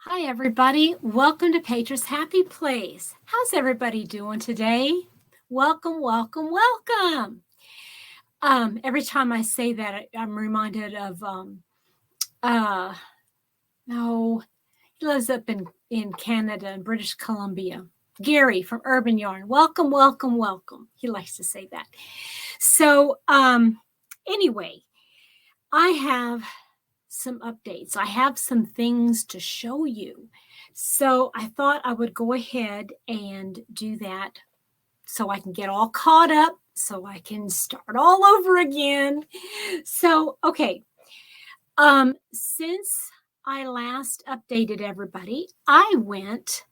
Hi, everybody. Welcome to Petra's Happy Place. How's everybody doing today? Welcome, welcome, welcome. Every time I say that, I'm reminded of, no, he lives up in Canada and British Columbia. Gary from Urban Yarn. Welcome, welcome, welcome. He likes to say that. So, anyway, I have some updates. I have some things to show you. So I thought I would go ahead and do that so I can get all caught up, so I can start all over again. So, okay. Since I last updated everybody, I went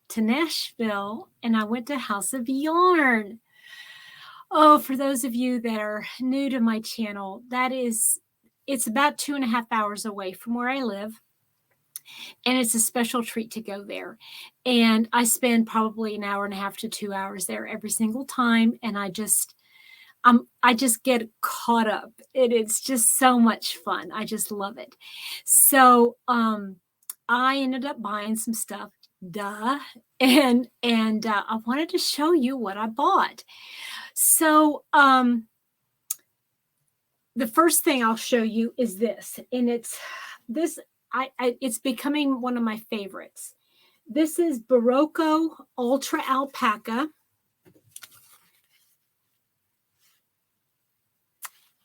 to Nashville and I went to House of Yarn. Oh, for those of you that are new to my channel, it's about 2.5 hours away from where I live. And it's a special treat to go there. And I spend probably 1.5 to 2 hours there every single time. And I just get caught up. It's just so much fun. I just love it. So I ended up buying some stuff. Duh. And I wanted to show you what I bought. So the first thing I'll show you is this, and it's becoming one of my favorites. This is Baroco Ultra Alpaca.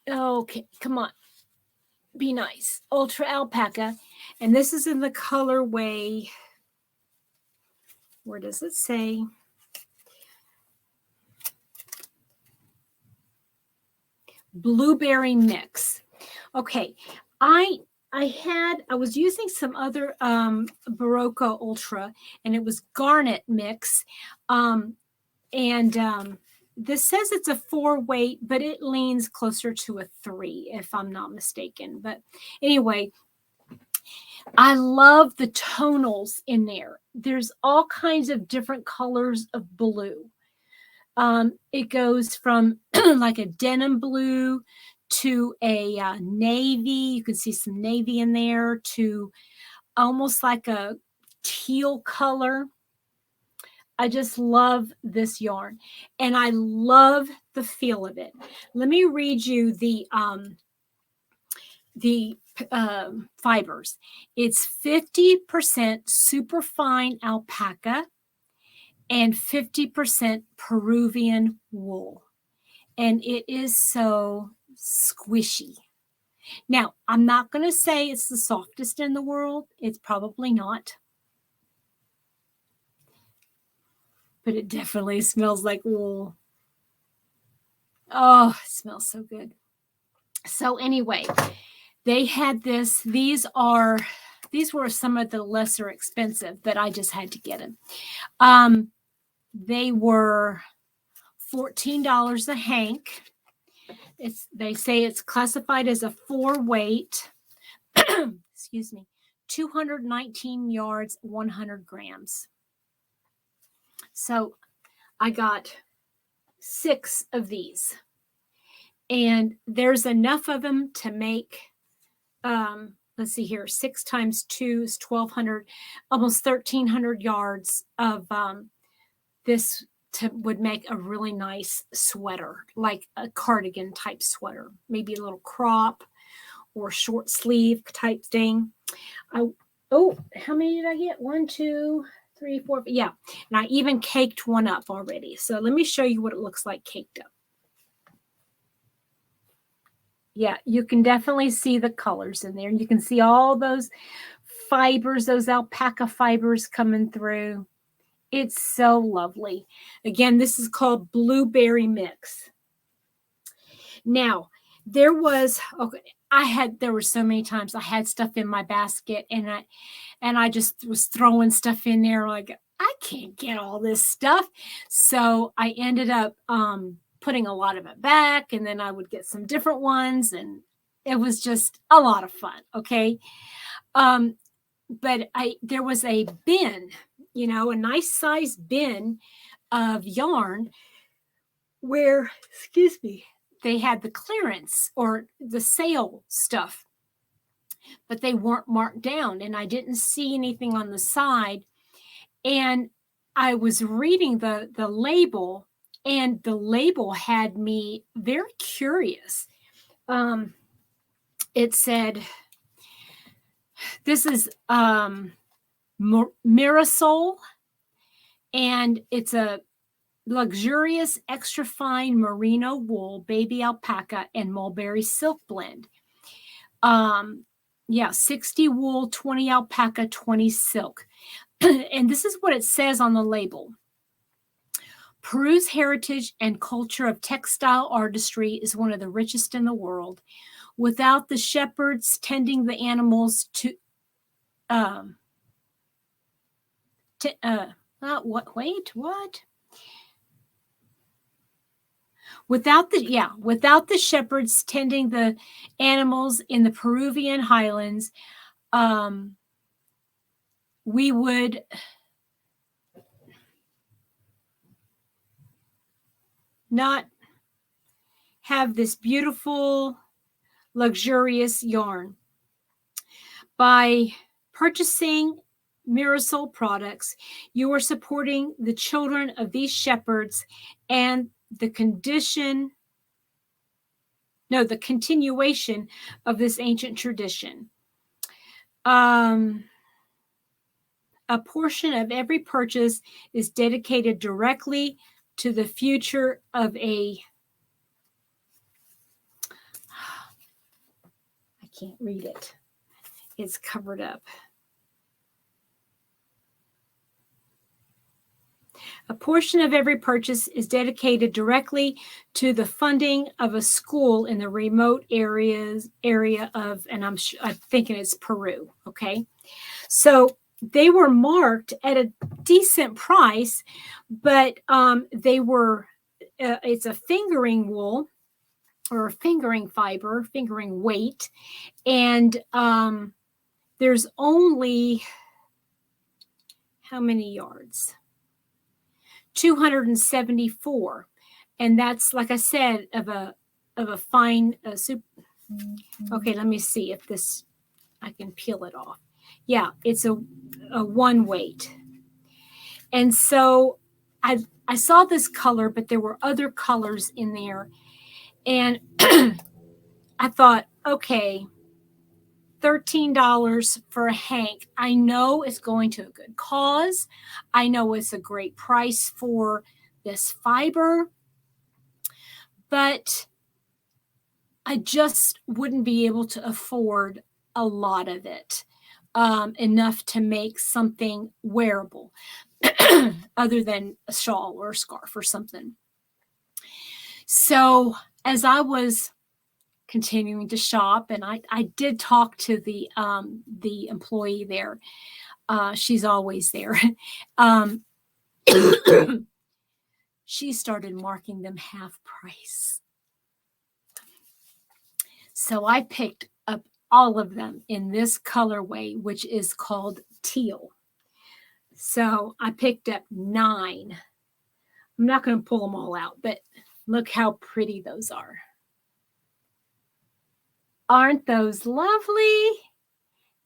Okay, come on. Be nice. Ultra Alpaca. And this is in the colorway. Where does it say? Blueberry mix. Okay, I was using some other Baroco Ultra, and it was garnet mix. This says it's a 4 weight, but it leans closer to a 3, if I'm not mistaken. But anyway, I love the tonals in there. There's all kinds of different colors of blue. It goes from like a denim blue to a navy. You can see some navy in there, to almost like a teal color. I just love this yarn, and I love the feel of it. Let me read you the fibers. It's 50% superfine alpaca and 50% Peruvian wool. And it is so squishy. Now, I'm not going to say it's the softest in the world. It's probably not. But it definitely smells like wool. Oh, it smells so good. So anyway, they had this. These were some of the lesser expensive, but I just had to get them. They were $14 a hank. They say it's classified as a 4 weight. Excuse me. 219 yards, 100 grams. So I got 6 of these, and there's enough of them to make, let's see here, 6 times 2 is 1,200, almost 1,300 yards of this would make a really nice sweater, like a cardigan type sweater, maybe a little crop or short sleeve type thing. How many did I get? 1, 2, 3, 4. Yeah. And I even caked one up already. So let me show you what it looks like caked up. Yeah, you can definitely see the colors in there. You can see all those fibers, those alpaca fibers coming through. It's so lovely. Again, this is called Blueberry Mix. Now, there were so many times I had stuff in my basket, and I just was throwing stuff in there like, I can't get all this stuff. So I ended up putting a lot of it back, and then I would get some different ones, and it was just a lot of fun. Okay. But there was a bin, a nice size bin of yarn where, excuse me, they had the clearance or the sale stuff. but they weren't marked down, and I didn't see anything on the side. And I was reading the label, and the label had me very curious. It said, this is Mirasol, and it's a luxurious extra fine merino wool, baby alpaca, and mulberry silk blend. 60 wool, 20 alpaca, 20 silk. And this is what it says on the label. Peru's heritage and culture of textile artistry is one of the richest in the world. Without the shepherds tending the animals what? Without the shepherds tending the animals in the Peruvian highlands, we would not have this beautiful, luxurious yarn. By purchasing Mirasol products, you are supporting the children of these shepherds and the continuation of this ancient tradition. A portion of every purchase is dedicated directly to the future of I can't read it. It's covered up. A portion of every purchase is dedicated directly to the funding of a school in the remote area of, and I'm thinking it's Peru. Okay. So they were marked at a decent price, but they were, it's a fingering wool or a fingering fiber, fingering weight. And there's only, how many yards? 274. And that's, like I said, of a fine soup. Okay, let me see if this, I can peel it off. Yeah, it's a one weight. And so I saw this color, but there were other colors in there. And I thought, okay, $13 for a hank. I know it's going to a good cause. I know it's a great price for this fiber, but I just wouldn't be able to afford a lot of it, enough to make something wearable other than a shawl or a scarf or something. So as I was continuing to shop, and I did talk to the employee there. She's always there. She started marking them half price. So I picked up all of them in this colorway, which is called teal. So I picked up 9. I'm not going to pull them all out, but look how pretty those are. Aren't those lovely?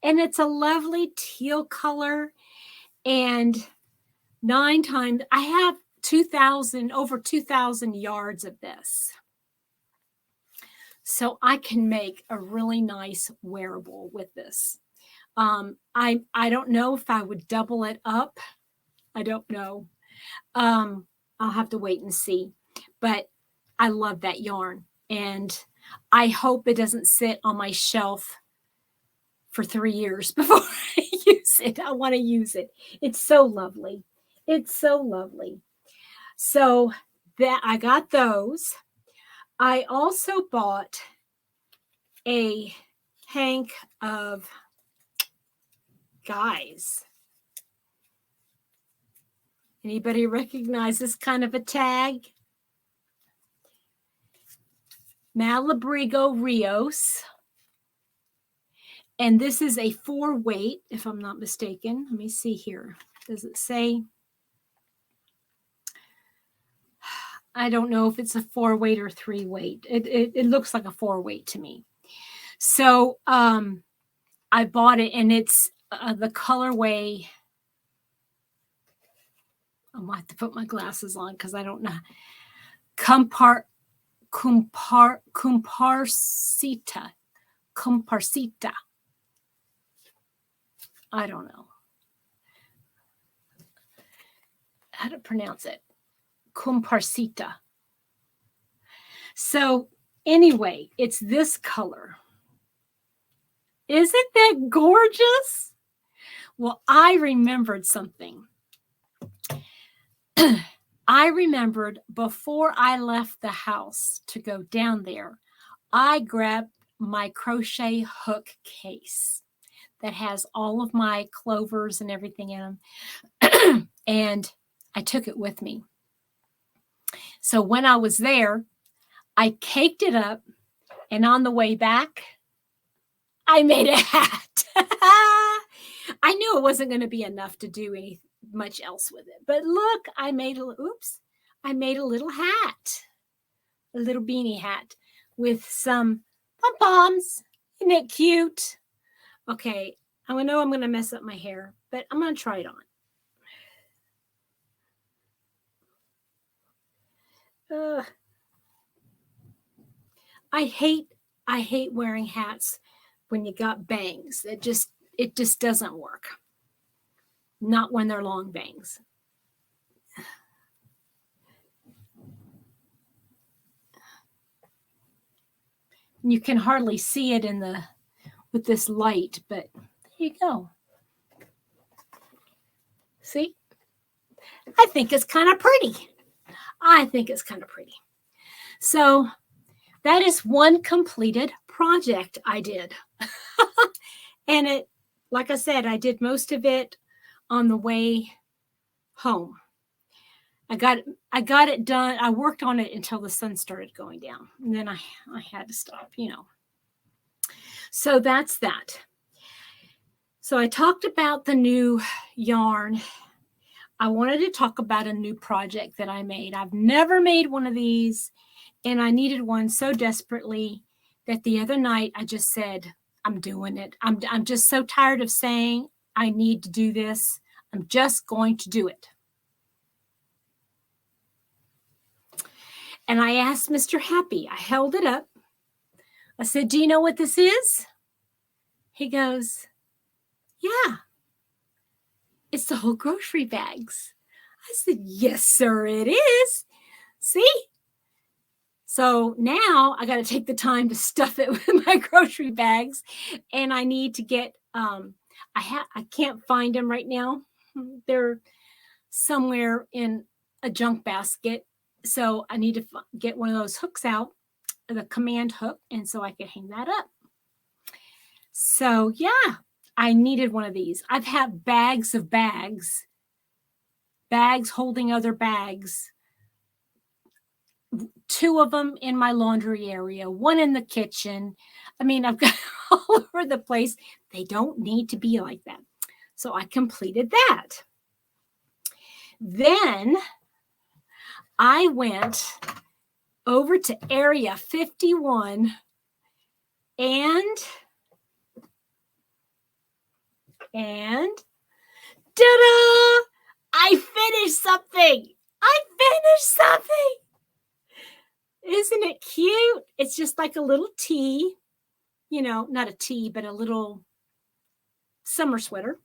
And it's a lovely teal color. And 9 times, I have over 2,000 yards of this. So I can make a really nice wearable with this. I don't know if I would double it up. I don't know. I'll have to wait and see. But I love that yarn. And I hope it doesn't sit on my shelf for 3 years before I use it. I want to use it. It's so lovely. It's so lovely. So that I got those. I also bought a hank of, guys, anybody recognize this kind of a tag? Malabrigo Rios. And this is a 4 weight, if I'm not mistaken. Let me see here. Does it say? I don't know if it's a 4 weight or 3 weight. It looks like a 4 weight to me. So I bought it, and it's the colorway. I might have to put my glasses on because I don't know. Comparsita. I don't know how to pronounce it. Comparsita. So anyway, it's this color. Isn't that gorgeous? Well, I remembered something. I remembered before I left the house to go down there, I grabbed my crochet hook case that has all of my clovers and everything in them. And I took it with me. So when I was there, I caked it up, and on the way back, I made a hat. I knew it wasn't going to be enough to do much else with it. But look, I made a little hat, a little beanie hat with some pom-poms. Isn't it cute? Okay, I know I'm going to mess up my hair, but I'm going to try it on. I hate wearing hats when you got bangs. It just doesn't work. Not when they're long bangs. You can hardly see it with this light, but there you go. See? I think it's kind of pretty. So that is one completed project I did. And it, like I said, I did most of it on the way home. I got it done. I worked on it until the sun started going down. And then I had to stop, So that's that. So I talked about the new yarn. I wanted to talk about a new project that I made. I've never made one of these, and I needed one so desperately that the other night I just said, I'm doing it. I'm just so tired of saying I need to do this. I'm just going to do it. And I asked Mr. Happy. I held it up. I said, do you know what this is? He goes, yeah. It's the whole grocery bags. I said, yes, sir, it is. See? So now I got to take the time to stuff it with my grocery bags. And I need to get, I can't find them right now. They're somewhere in a junk basket. So I need to get one of those hooks out, the command hook. And so I can hang that up. So yeah, I needed one of these. I've had bags of bags holding other bags. 2 of them in my laundry area, 1 in the kitchen. I mean, I've got all over the place. They don't need to be like that. So I completed that. Then I went over to Area 51 and ta-da! I finished something. Isn't it cute? It's just like a little tee, not a tee, but a little summer sweater.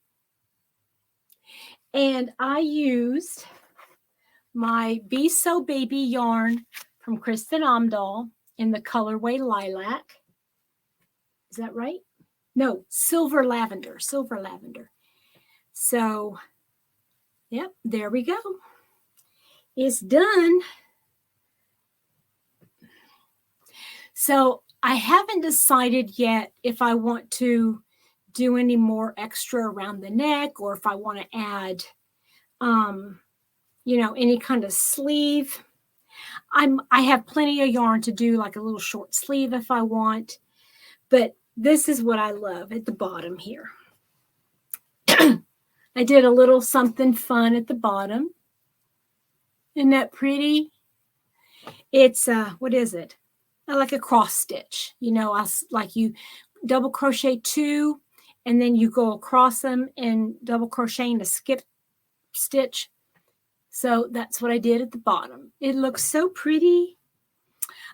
And I used my Be So Baby yarn from Kristen Omdahl in the colorway Lilac. Is that right? No, Silver Lavender. So, yep, there we go. It's done. So I haven't decided yet if I want to do any more extra around the neck or if I want to add, any kind of sleeve. I have plenty of yarn to do like a little short sleeve if I want, but this is what I love at the bottom here. I did a little something fun at the bottom. Isn't that pretty? It's, what is it? Like a cross stitch. You double crochet 2 and then you go across them and double crocheting to skip stitch. So that's what I did at the bottom. It looks so pretty.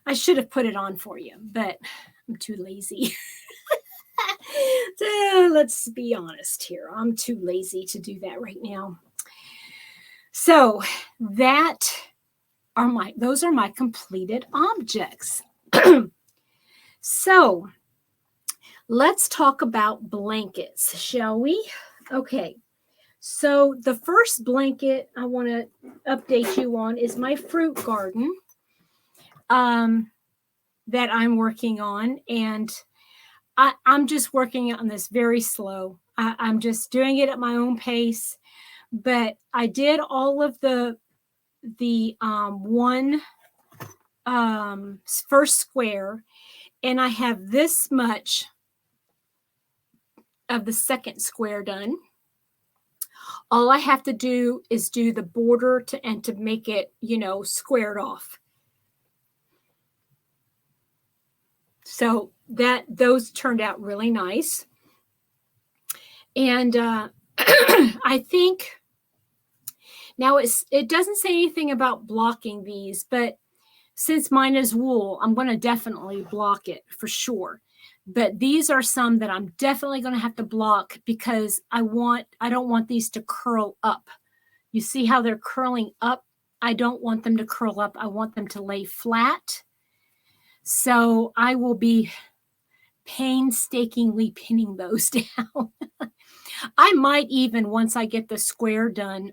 I should have put it on for you, but I'm too lazy. So let's be honest here. I'm too lazy to do that right now. So those are my completed objects. So let's talk about blankets, shall we? Okay. So the first blanket I want to update you on is my fruit garden that I'm working on. And I'm just working on this very slow. I'm just doing it at my own pace. But I did all of the first square, and I have this much of the second square done. All I have to do is do the border to make it, squared off. So those turned out really nice. And I think now it doesn't say anything about blocking these, but since mine is wool, I'm going to definitely block it for sure. But these are some that I'm definitely going to have to block because I don't want these to curl up. You see how they're curling up? I don't want them to curl up. I want them to lay flat. So I will be painstakingly pinning those down. I might even, once I get the square done,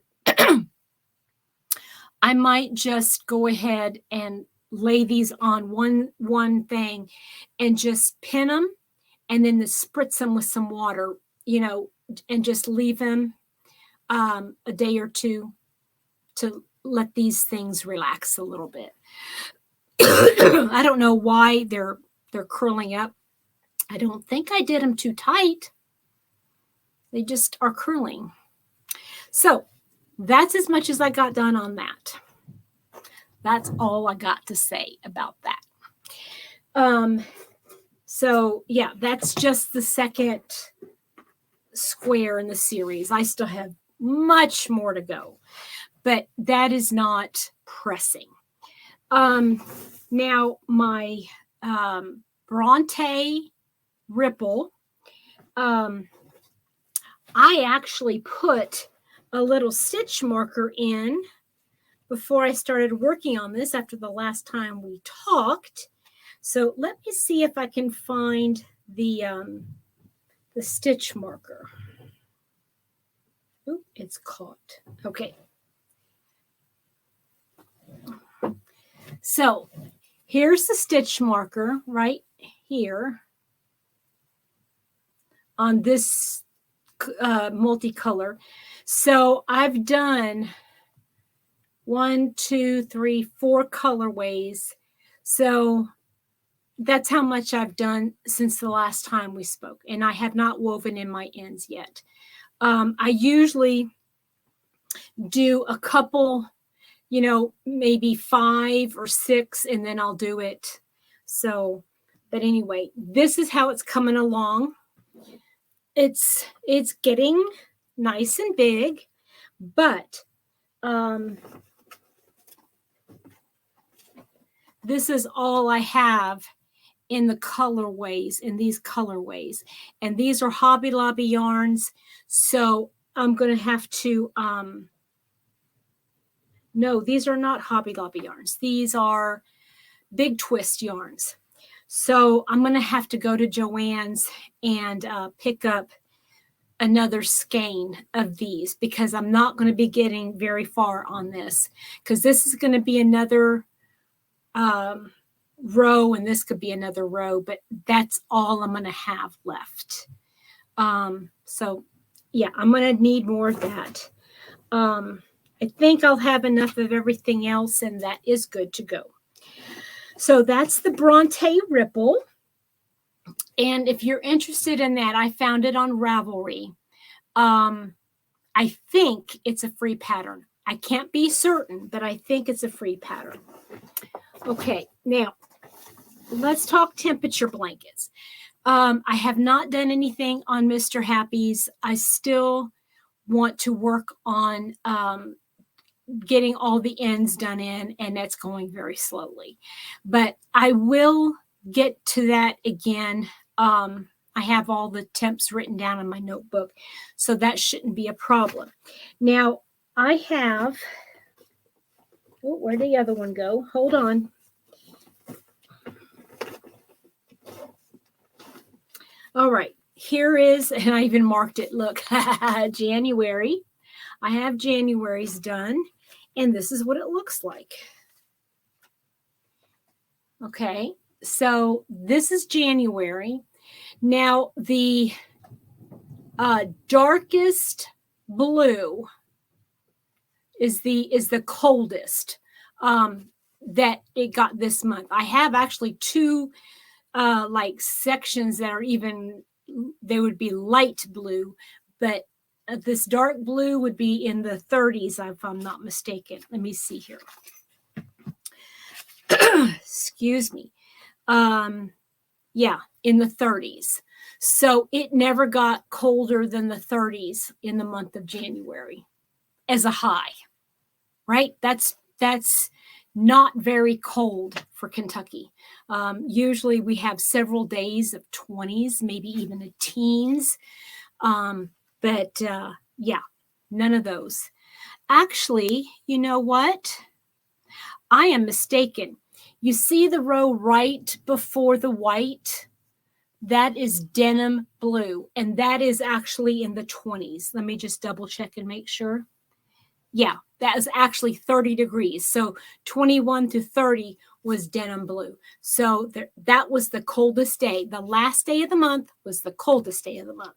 I might just go ahead and lay these on one thing and just pin them and then spritz them with some water, and just leave them a day or two to let these things relax a little bit. I don't know why they're curling up. I don't think I did them too tight. They just are curling. So that's as much as I got done on that. That's all I got to say about that. So yeah, that's just the second square in the series. I still have much more to go, but that is not pressing. Now my Bronte Ripple, I actually put a little stitch marker in before I started working on this after the last time we talked. So let me see if I can find the stitch marker. Oop, it's caught. Okay. So here's the stitch marker right here on this multicolor. So I've done 1, 2, 3, 4 colorways. So that's how much I've done since the last time we spoke. And I have not woven in my ends yet. I usually do a couple, maybe 5 or 6, and then I'll do it. So, but anyway, this is how it's coming along. It's getting nice and big, but this is all I have in the colorways, in these colorways. And these are Hobby Lobby yarns. So I'm going to have to, no, these are not Hobby Lobby yarns. These are Big Twist yarns. So I'm going to have to go to Joann's and pick up another skein of these because I'm not going to be getting very far on this because this is going to be another row and this could be another row, but that's all I'm going to have left. So yeah, I'm going to need more of that. I think I'll have enough of everything else and that is good to go. So that's the Bronte Ripple. And if you're interested in that, I found it on Ravelry. I think it's a free pattern. I can't be certain, but I think it's a free pattern. Okay, now let's talk temperature blankets. I have not done anything on Mr. Happy's. I still want to work on getting all the ends done in, and that's going very slowly. But I will get to that again. I have all the temps written down in my notebook, so that shouldn't be a problem. Now, I have, oh, where'd the other one go? Hold on. All right, here is, and I even marked it, look, January. I have January's done, and this is what it looks like. Okay, so this is January. Now, the darkest blue is the coldest that it got this month. I have actually two like sections that are even, they would be light blue, but this dark blue would be in the 30s, if I'm not mistaken. Let me see here. Excuse me. Yeah, in the 30s. So it never got colder than the 30s in the month of January as a high, right? That's not very cold for Kentucky. Usually we have several days of 20s, maybe even a teens. But yeah, none of those. Actually, you know what? I am mistaken. You see the row right before the white? That is denim blue, and that is actually in the 20s. Let me just double check and make sure. Yeah, that is actually 30 degrees. So 21 to 30 was denim blue. So that was the coldest day. The last day of the month was the coldest day of the month.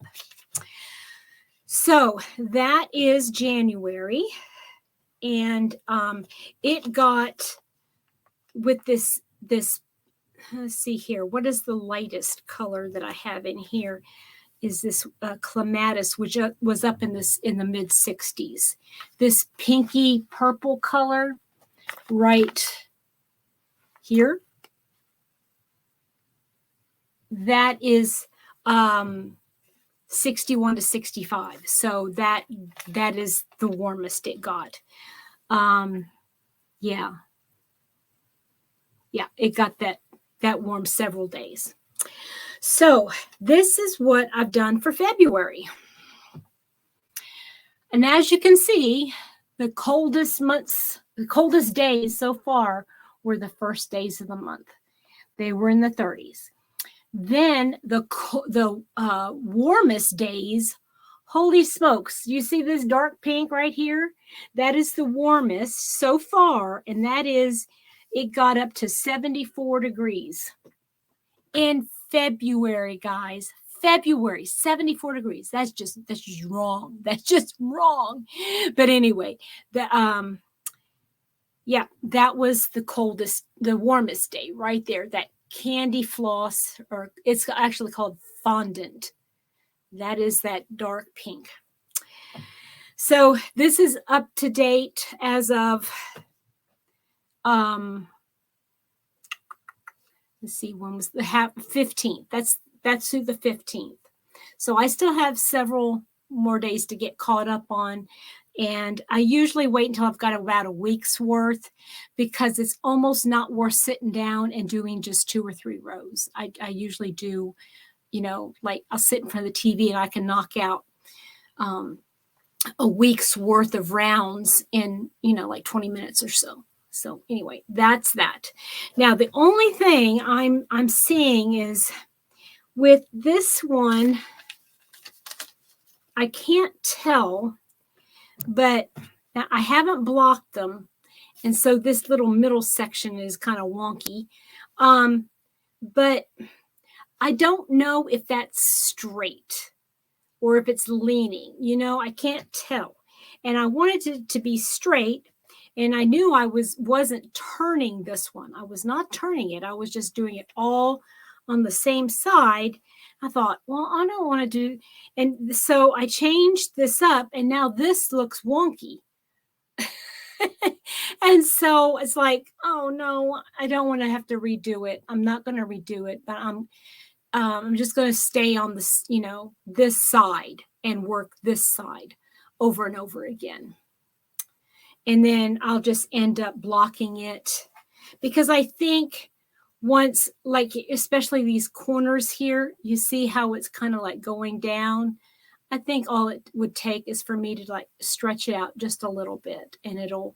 So that is January. And it got with this, let's see here. What is the lightest color that I have in here? Is this clematis, which was up in the mid 60s. This pinky purple color right here. That is 61 to 65. So that is the warmest it got. Yeah. Yeah, it got that warm several days. So this is what I've done for February. And as you can see, the coldest days so far were the first days of the month. They were in the 30s. Then the warmest days, holy smokes, you see this dark pink right here? That is the warmest so far, and that is, it got up to 74 degrees in February, guys. February, 74 degrees. That's just wrong. That's just wrong. But anyway, yeah, that was the warmest day right there. That candy floss, or it's actually called fondant. That is that dark pink. So this is up to date as of let's see, when was the 15th? That's through the 15th. So I still have several more days to get caught up on. And I usually wait until I've got about a week's worth, because it's almost not worth sitting down and doing just 2 or 3 rows. I usually do, like I'll sit in front of the TV and I can knock out a week's worth of rounds in, like 20 minutes or so. So anyway, that's that. Now, the only thing I'm seeing is with this one, I can't tell, but I haven't blocked them. And so this little middle section is kind of wonky. But I don't know if that's straight or if it's leaning, I can't tell. And I wanted it to be straight. And I knew I wasn't turning this one. I was not turning it. I was just doing it all on the same side. I thought, well, I don't want to do. And so I changed this up, and now this looks wonky. And so it's like, oh no, I don't want to have to redo it. I'm not going to redo it, but I'm just going to stay on this, this side and work this side over and over again. And then I'll just end up blocking it, because I think once, like, especially these corners here, you see how it's kind of like going down. I think all it would take is for me to like stretch it out just a little bit, and it'll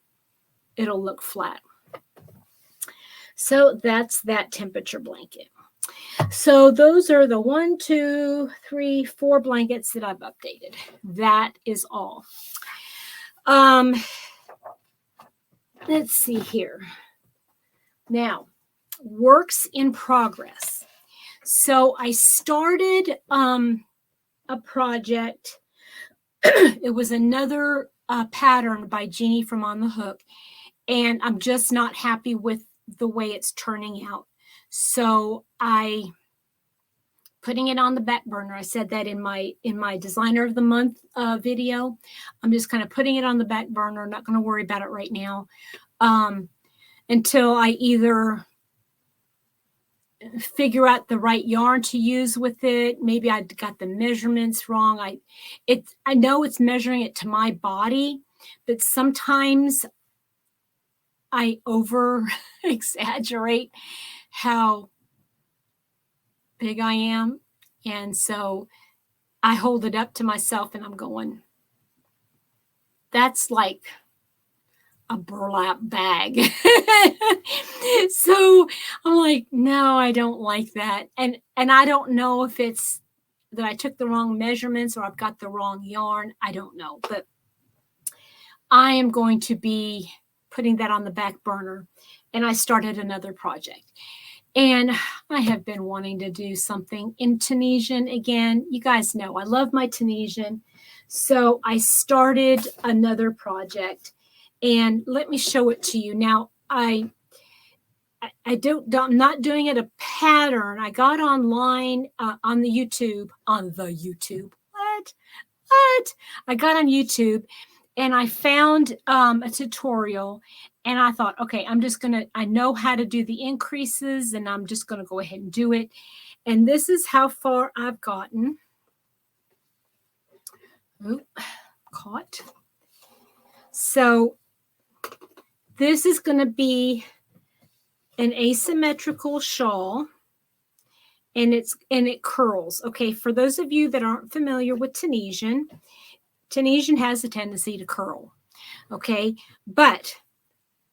look flat. So that's that temperature blanket. So those are the 1, 2, 3, 4 blankets that I've updated. That is all. Let's see here. Now, works in progress. So I started a project. It was another pattern by Jeannie from On the Hook, and I'm just not happy with the way it's turning out. So putting it on the back burner. I said that in my Designer of the Month video. I'm just kind of putting it on the back burner. I'm not going to worry about it right now until I either figure out the right yarn to use with it. Maybe I got the measurements wrong. I know it's measuring it to my body, but sometimes I over exaggerate how big I am. And so I hold it up to myself and I'm going, that's like a burlap bag. So I'm like, no, I don't like that. And I don't know if it's that I took the wrong measurements or I've got the wrong yarn. I don't know, but I am going to be putting that on the back burner. And I started another project. And I have been wanting to do something in Tunisian again. You guys know I love my Tunisian. So I started another project, and let me show it to you. Now, I'm not doing it a pattern. I got online on the YouTube. What? I got on YouTube and I found a tutorial, and I thought, okay, I know how to do the increases, and I'm just going to go ahead and do it. And this is how far I've gotten. Oop, caught. So this is going to be an asymmetrical shawl, and it curls. Okay, for those of you that aren't familiar with Tunisian has a tendency to curl. Okay, but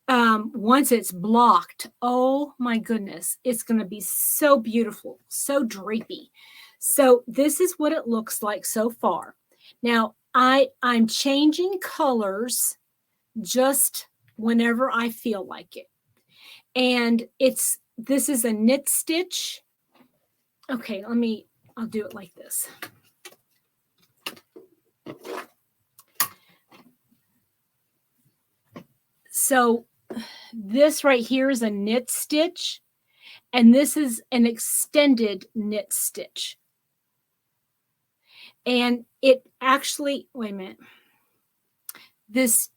once it's blocked, oh my goodness, it's going to be so beautiful, so drapey. So this is what it looks like so far. Now I'm changing colors just whenever I feel like it. And this is a knit stitch. Okay, I'll do it like this. So this right here is a knit stitch, and this is an extended knit stitch. And it actually, wait a minute, this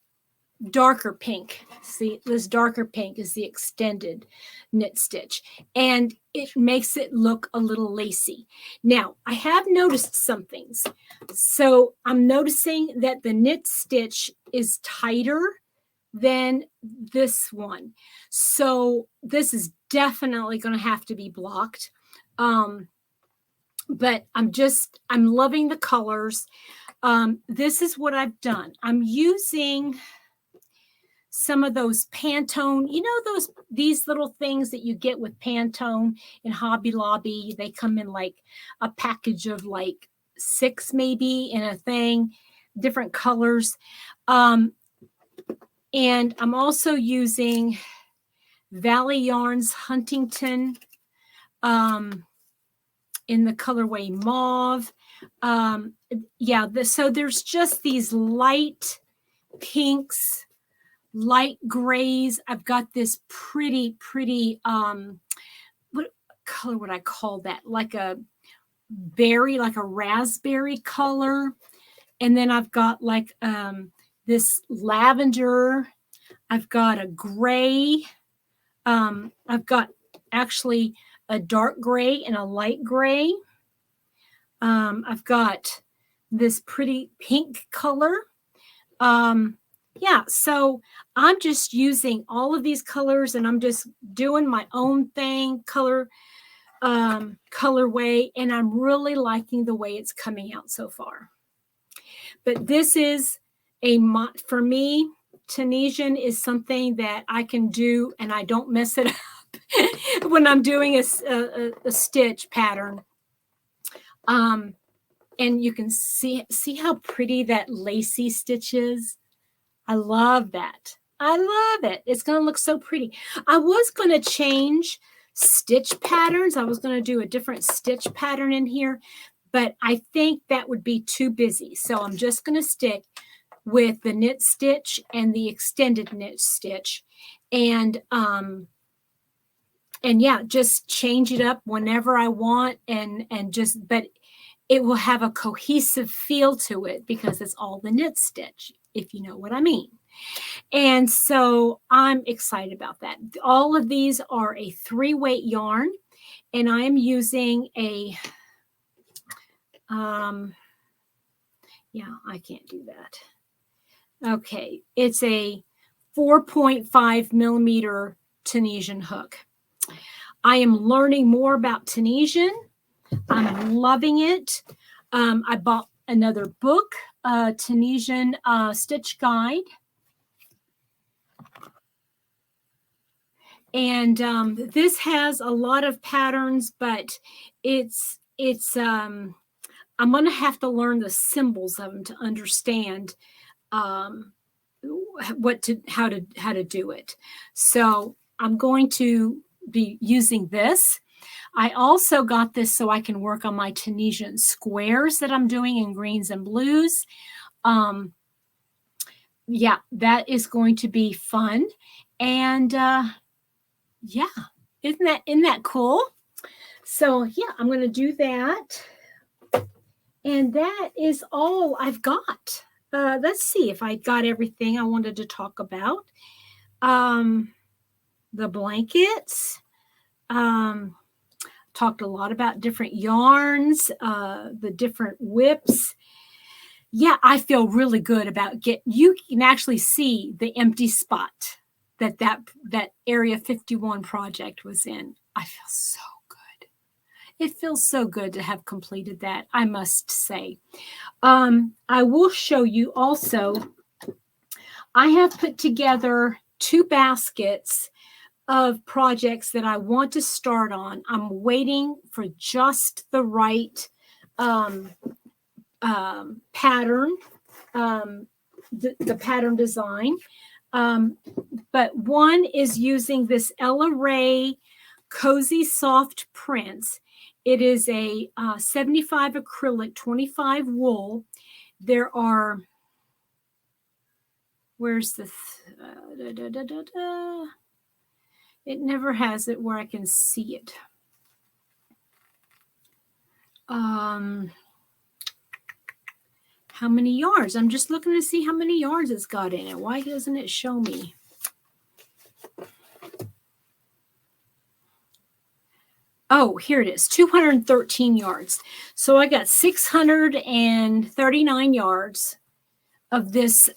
darker pink, see, this darker pink is the extended knit stitch, and it makes it look a little lacy. Now, I have noticed some things. So I'm noticing that the knit stitch is tighter than this one. So this is definitely going to have to be blocked. But I'm loving the colors. This is what I've done. I'm using some of those Pantone, these little things that you get with Pantone in Hobby Lobby. They come in like a package of like 6 maybe in a thing, different colors. And I'm also using Valley Yarns Huntington in the colorway mauve. So there's just these light pinks, light grays. I've got this pretty, what color would I call that? Like a berry, like a raspberry color. And then I've got like this lavender. I've got a gray. I've got actually a dark gray and a light gray. I've got this pretty pink color. Yeah, so I'm just using all of these colors and I'm just doing my own thing, colorway, and I'm really liking the way it's coming out so far. But this is for me, Tunisian is something that I can do and I don't mess it up when I'm doing a stitch pattern. And you can see how pretty that lacy stitch is. I love that. I love it. It's going to look so pretty. I was going to change stitch patterns. I was going to do a different stitch pattern in here, but I think that would be too busy. So I'm just going to stick with the knit stitch and the extended knit stitch. And yeah, just change it up whenever I want but it will have a cohesive feel to it because it's all the knit stitch, if you know what I mean. And so I'm excited about that. All of these are a 3-weight yarn, and I am using a, yeah, I can't do that. Okay, it's a 4.5 millimeter Tunisian hook. I am learning more about Tunisian. I'm loving it. I bought another book, Tunisian Stitch Guide. And this has a lot of patterns, but I'm going to have to learn the symbols of them to understand how to do it. So I'm going to be using this. I also got this so I can work on my Tunisian squares that I'm doing in greens and blues. Yeah, that is going to be fun. And yeah, isn't that cool? So yeah, I'm going to do that. And that is all I've got. Let's see if I got everything I wanted to talk about. The blankets. Talked a lot about different yarns, the different whips. Yeah, I feel really good about you can actually see the empty spot that Area 51 project was in. I feel so good. It feels so good to have completed that, I must say. I will show you also, I have put together 2 baskets of projects that I want to start on. I'm waiting for just the right pattern, the pattern design. But one is using this Ella Rae Cozy Soft Prints. It is a 75 acrylic, 25 wool. There are, where's the, it never has it where I can see it. How many yards? I'm just looking to see how many yards it's got in it. Why doesn't it show me? Oh, here it is, 213 yards. So I got 639 yards of this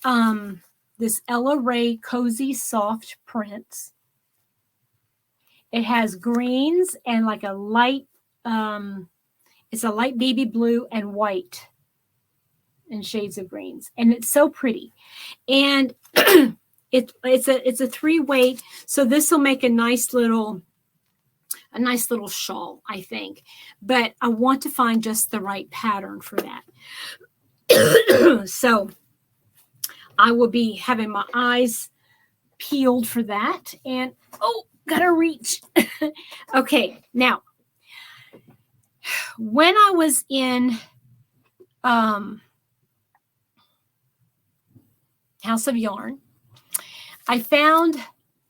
this Ella Rae Cozy Soft Prints. It has greens and like a light, it's a light baby blue and white and shades of greens. And it's so pretty. And it's a 3-weight. So this will make a nice little shawl, I think. But I want to find just the right pattern for that. So I will be having my eyes peeled for that. And, oh, gotta reach. Okay, now, when I was in House of Yarn, I found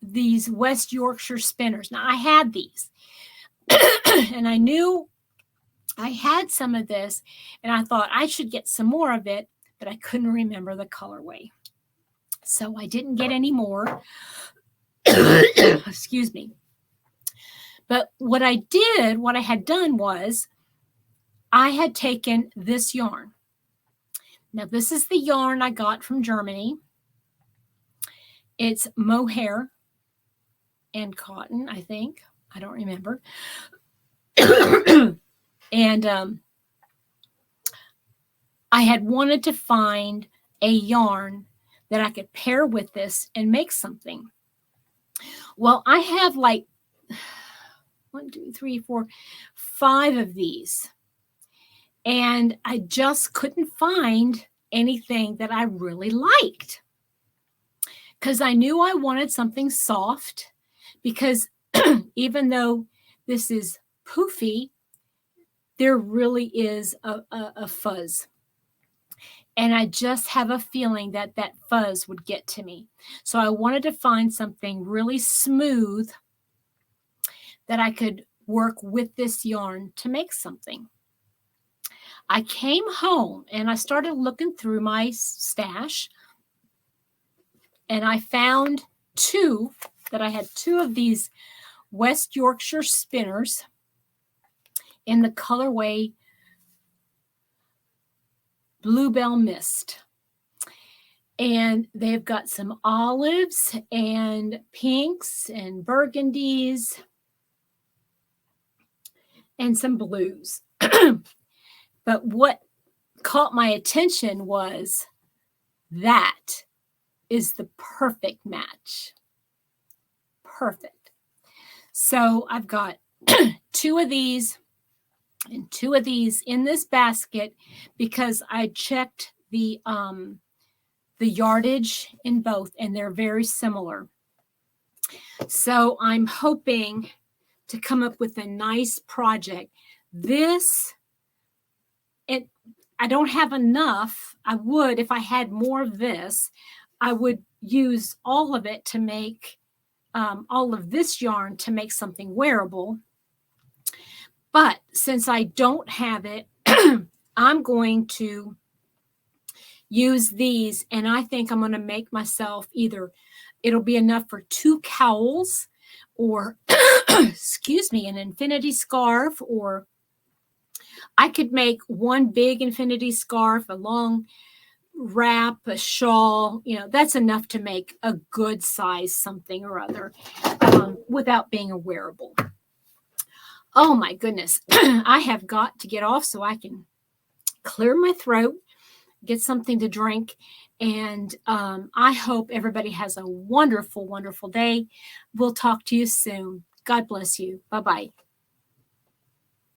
these West Yorkshire spinners. Now, I had these, and I knew I had some of this, and I thought I should get some more of it, but I couldn't remember the colorway. So I didn't get any more. Excuse me. But what I had done was I had taken this yarn. Now, this is the yarn I got from Germany. It's mohair and cotton, I think. I don't remember. And I had wanted to find a yarn that I could pair with this and make something. Well, I have like 1, 2, 3, 4, 5 of these. And I just couldn't find anything that I really liked. Because I knew I wanted something soft, because even though this is poofy, there really is a fuzz. And I just have a feeling that that fuzz would get to me. So I wanted to find something really smooth that I could work with this yarn to make something. I came home and I started looking through my stash, and I found I had 2 of these West Yorkshire spinners in the colorway Bluebell Mist. And they've got some olives and pinks and burgundies and some blues. But what caught my attention was that is the perfect match. Perfect. So I've got 2 of these and 2 of these in this basket because I checked the yardage in both, and they're very similar. So I'm hoping to come up with a nice project. I don't have enough. I would, if I had more of this, I would use all of it to make all of this yarn to make something wearable. But since I don't have it, I'm going to use these, and I think I'm going to make myself either it'll be enough for 2 cowls, or excuse me, an infinity scarf, or I could make one big infinity scarf, a long wrap, a shawl. That's enough to make a good size something or other without being a wearable. Oh my goodness. I have got to get off so I can clear my throat, get something to drink. And I hope everybody has a wonderful, wonderful day. We'll talk to you soon. God bless you. Bye-bye.